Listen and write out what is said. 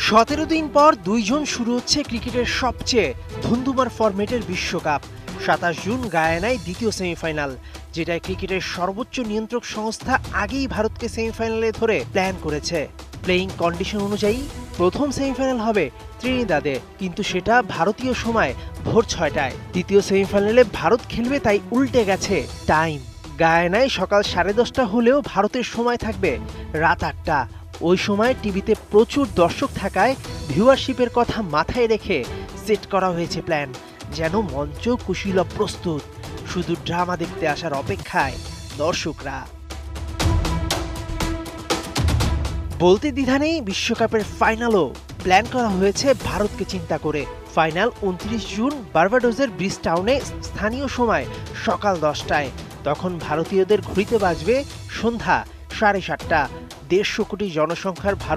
17 দিন পর দুইজন শুরু হচ্ছে ক্রিকেটের সবচেয়ে ধুন্ধুমার ফরম্যাটের বিশ্বকাপ। 27 জুন গায়ানায় দ্বিতীয় সেমিফাইনাল, যেটায় ক্রিকেটের সর্বোচ্চ নিয়ন্ত্রক সংস্থা আগেই ভারতকে সেমিফাইনালে ধরে প্ল্যান করেছে। প্লেইং কন্ডিশন অনুযায়ী প্রথম সেমিফাইনাল হবে ত্রিনিদাদে, কিন্তু সেটা ভারতীয় সময় ভোর 6টায়। দ্বিতীয় সেমিফাইনালে ভারত খেলবে, তাই উল্টে গেছে টাইম। গায়ানায় সকাল 10:30 হলেও ভারতের সময় থাকবে রাত 8টা। ওই সময় টিভিতে প্রচুর দর্শক থাকায় ভিউয়ারশিপের কথা মাথায় রেখে সেট করা হয়েছে প্ল্যান, যেন মঞ্চ কুশীলব প্রস্তুত, শুধু ড্রামা দেখতে আসার অপেক্ষায় দর্শকরা। বলতে দ্বিধা নেই, বিশ্বকাপের ফাইনালও প্ল্যান করা হয়েছে ভারতকে চিন্তা করে। ফাইনাল 29 জুন বার্বাডোসের ব্রিজটাউনে, স্থানীয় সময় সকাল 10টায়। তখন ভারতীয়দের ঘড়িতে বাজবে সন্ধ্যা 7:30। 150 কোটি জনসংখ্যার ভারত